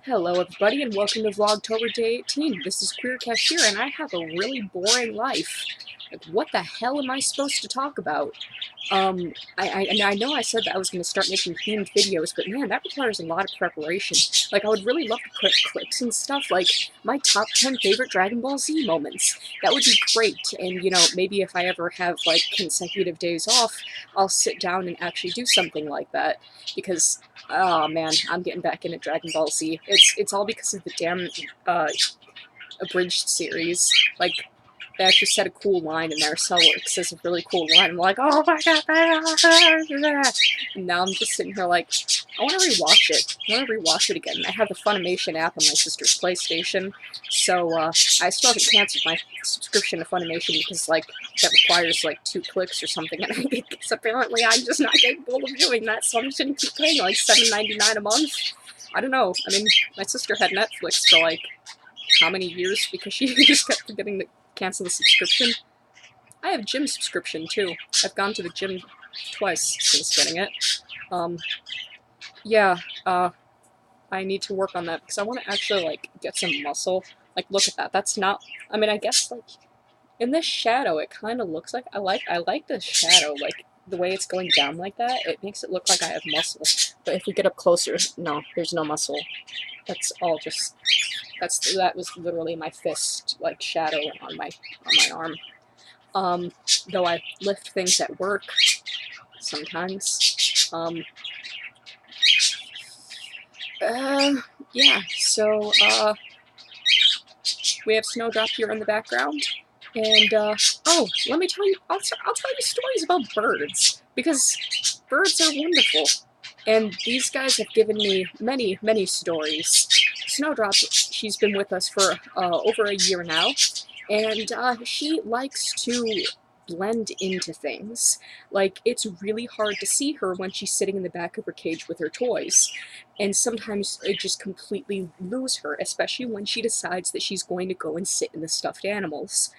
Hello everybody and welcome to Vlogtober Day 18. This is Queer Cashier and I have a really boring life. Like, what the hell am I supposed to talk about? I know I said that I was going to start making themed videos, but man, that requires a lot of preparation. Like, I would really love to put clips and stuff, like my top 10 favorite Dragon Ball Z moments. That would be great, and you know, maybe if I ever have, like, consecutive days off, I'll sit down and actually do something like that, because oh man, I'm getting back into Dragon Ball Z. It's all because of the damn abridged series. Like, they actually said a cool line in there. Cellwork says a really cool line. I'm like, oh my god! And now I'm just sitting here like, I want to rewatch it. I want to rewatch it again. I have the Funimation app on my sister's PlayStation, so I still haven't canceled my subscription to Funimation because, like, that requires like 2 clicks or something, and I guess apparently I'm just not capable of doing that, so I'm just gonna keep paying like $7.99 a month. I don't know. I mean, my sister had Netflix for like how many years because she just kept forgetting to cancel the subscription. I have gym subscription too. I've gone to the gym twice since getting it. Yeah, I need to work on that because I want to actually, like, get some muscle. Like, look at that. That's not, I mean, I guess, like, in this shadow, it kind of looks like, I like this shadow, like, the way it's going down like that, it makes it look like I have muscle. But if we get up closer, no, there's no muscle. That's all just, that was literally my fist, like, shadow on my arm. Though I lift things at work sometimes. Yeah, so, we have Snowdrop here in the background, and, oh, let me tell you, I'll tell you stories about birds, because birds are wonderful, and these guys have given me many, many stories. Snowdrop, she's been with us for, over a year now, and, she likes to blend into things. Like, it's really hard to see her when she's sitting in the back of her cage with her toys. And sometimes I just completely lose her, especially when she decides that she's going to go and sit in the stuffed animals.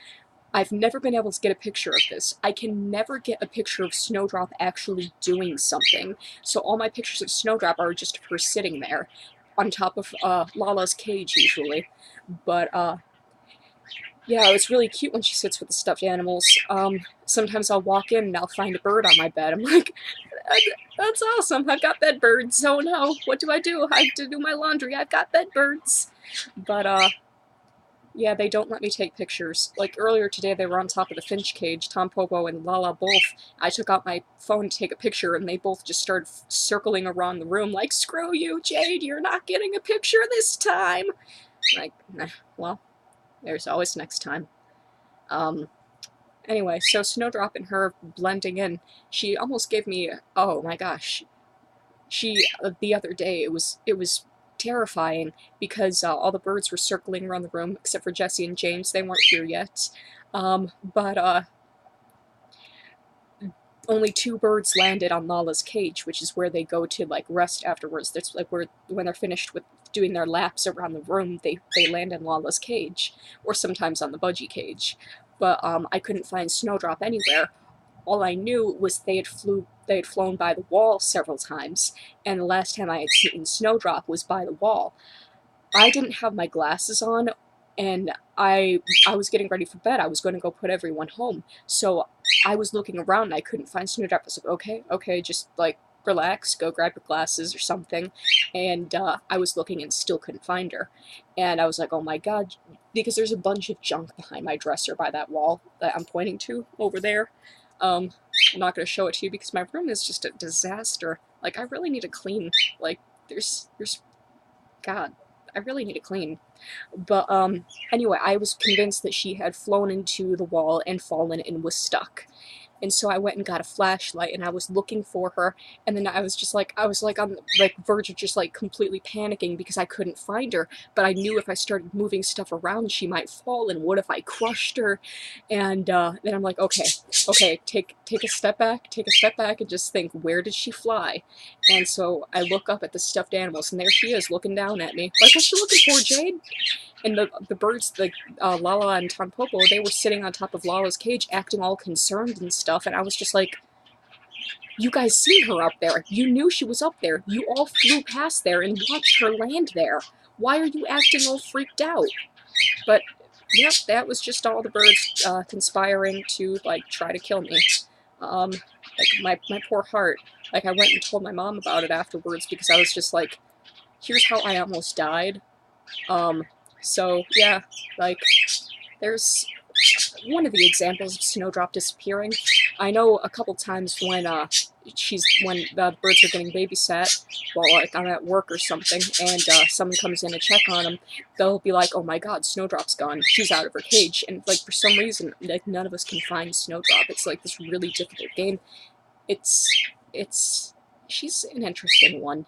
I've never been able to get a picture of this. I can never get a picture of Snowdrop actually doing something. So all my pictures of Snowdrop are just of her sitting there, on top of Lala's cage usually. But yeah, it's really cute when she sits with the stuffed animals. Sometimes I'll walk in and I'll find a bird on my bed. I'm like, that's awesome, I've got bed birds. Oh no, what do? I have to do my laundry, I've got bed birds. But, yeah, they don't let me take pictures. Like, earlier today they were on top of the finch cage, Tom Popo and Lala both. I took out my phone to take a picture and they both just started circling around the room like, screw you, Jade, you're not getting a picture this time. Like, well, there's always next time. Anyway, so Snowdrop and her blending in, she almost gave me, oh my gosh, the other day, it was terrifying, because all the birds were circling around the room, except for Jesse and James. They weren't here yet. But only 2 birds landed on Lala's cage, which is where they go to, like, rest afterwards. That's like where, when they're finished with doing their laps around the room, they land in Lala's cage, or sometimes on the Budgie cage. But I couldn't find Snowdrop anywhere. All I knew was they had flown by the wall several times, and the last time I had seen Snowdrop was by the wall. I didn't have my glasses on, and I was getting ready for bed. I was going to go put everyone home, so I was looking around and I couldn't find Snowdrop. I was like, okay, just, like, relax, go grab your glasses or something. And I was looking and still couldn't find her. And I was like, oh my god, because there's a bunch of junk behind my dresser by that wall that I'm pointing to over there. I'm not going to show it to you because my room is just a disaster. Like, I really need to clean. Like, there's God, I really need to clean. But, anyway, I was convinced that she had flown into the wall and fallen and was stuck. And so I went and got a flashlight, and I was looking for her, and then I was on the verge of just, like, completely panicking because I couldn't find her, but I knew if I started moving stuff around, she might fall, and what if I crushed her? And, then I'm like, okay, take a step back, and just think, where did she fly? And so I look up at the stuffed animals, and there she is, looking down at me. Like, what's you looking for, Jade? And the birds, like, Lala and Tom Popo, they were sitting on top of Lala's cage, acting all concerned and stuff, and I was just like, you guys seen her up there. You knew she was up there. You all flew past there and watched her land there. Why are you acting all freaked out? But, yep, that was just all the birds conspiring to, like, try to kill me. Like, my poor heart. Like, I went and told my mom about it afterwards because I was just like, here's how I almost died. So, yeah, like, there's one of the examples of Snowdrop disappearing. I know a couple times when when the birds are getting babysat while like I'm at work or something, and someone comes in to check on them, they'll be like, "Oh my God, Snowdrop's gone. She's out of her cage." And like for some reason, like none of us can find Snowdrop. It's like this really difficult game. It's she's an interesting one.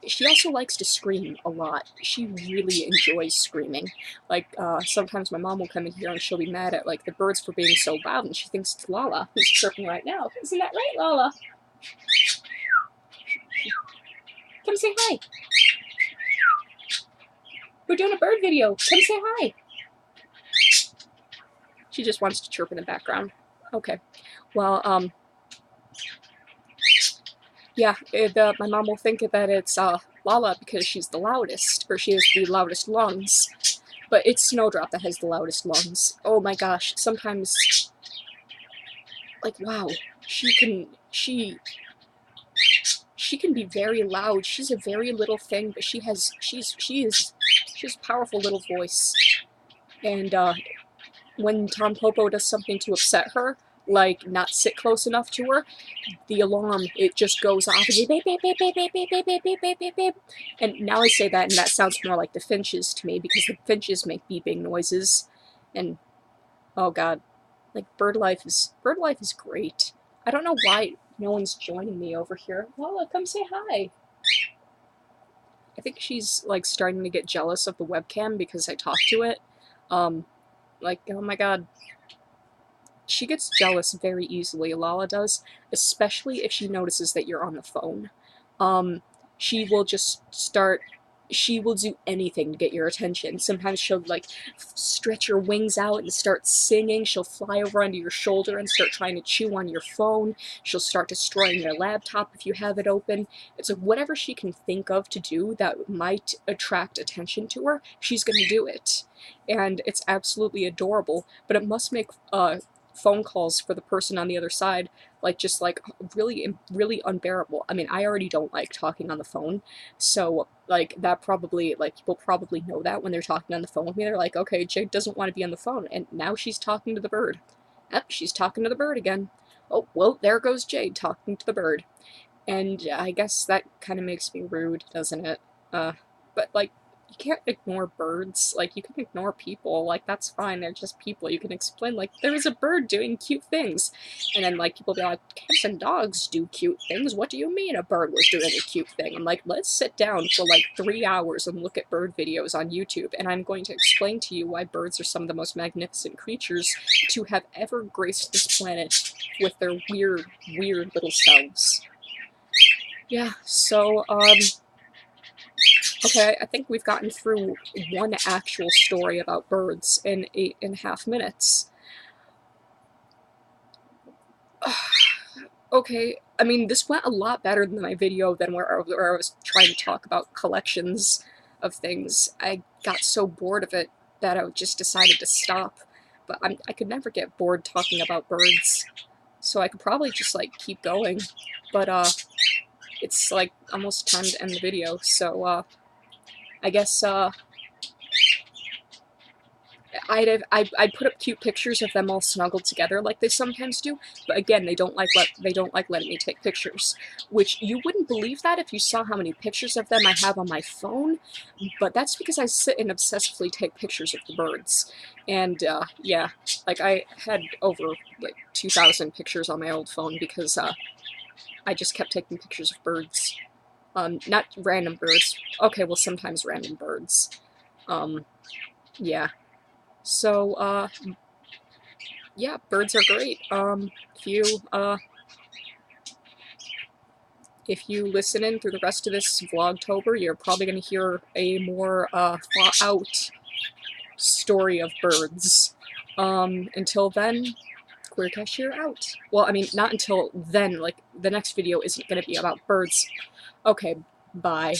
She also likes to scream a lot. She really enjoys screaming. Like, sometimes my mom will come in here and she'll be mad at, like, the birds for being so loud, and she thinks it's Lala, who's chirping right now. Isn't that right, Lala? Come say hi. We're doing a bird video. Come say hi. She just wants to chirp in the background. Okay. Well, yeah, my mom will think that it's, Lala because she's the loudest, or she has the loudest lungs. But it's Snowdrop that has the loudest lungs. Oh my gosh, sometimes, like, wow, she can be very loud. She's a very little thing, but she has a powerful little voice. And when Tom Popo does something to upset her, like not sit close enough to her, the alarm, it just goes off. And beep, beep, beep, beep, beep, beep, beep, beep, beep, beep, beep, beep. And now I say that, and that sounds more like the finches to me, because the finches make beeping noises. And oh god, like bird life is great. I don't know why no one's joining me over here. Lola, come say hi. I think she's like starting to get jealous of the webcam because I talk to it. Like, oh my god. She gets jealous very easily, Lala does, especially if she notices that you're on the phone. She will just start, she will do anything to get your attention. Sometimes she'll, like, stretch her wings out and start singing. She'll fly over onto your shoulder and start trying to chew on your phone. She'll start destroying your laptop if you have it open. It's like whatever she can think of to do that might attract attention to her, she's gonna do it. And it's absolutely adorable, but it must make, phone calls for the person on the other side, like, just, like, really, really unbearable. I mean, I already don't like talking on the phone, so, like, that probably, like, people probably know that when they're talking on the phone with me. They're like, okay, Jade doesn't want to be on the phone, and now she's talking to the bird. Yep, she's talking to the bird again. Oh, well, there goes Jade talking to the bird. And I guess that kind of makes me rude, doesn't it? But, like, you can't ignore birds. Like, you can ignore people. Like, that's fine. They're just people. You can explain, like, there was a bird doing cute things. And then, like, people be like, cats and dogs do cute things. What do you mean a bird was doing a cute thing? I'm like, let's sit down for, like, 3 hours and look at bird videos on YouTube. And I'm going to explain to you why birds are some of the most magnificent creatures to have ever graced this planet with their weird, weird little selves. Yeah, so, okay, I think we've gotten through one actual story about birds in 8.5 minutes. Okay, I mean, this went a lot better than my video than where I was trying to talk about collections of things. I got so bored of it that I just decided to stop. But I could never get bored talking about birds, so I could probably just, like, keep going. But, it's, like, almost time to end the video, so, I guess, I'd put up cute pictures of them all snuggled together like they sometimes do, but again, they don't like letting me take pictures, which you wouldn't believe that if you saw how many pictures of them I have on my phone, but that's because I sit and obsessively take pictures of the birds, and, yeah, like, I had over, like, 2,000 pictures on my old phone because, I just kept taking pictures of birds. Not random birds. Okay, well, sometimes random birds. Yeah. So, yeah, birds are great. If you listen in through the rest of this Vlogtober, you're probably going to hear a more, thought out story of birds. Until then, Queer Cashier out. Well, I mean, not until then, like, the next video isn't going to be about birds. Okay, bye.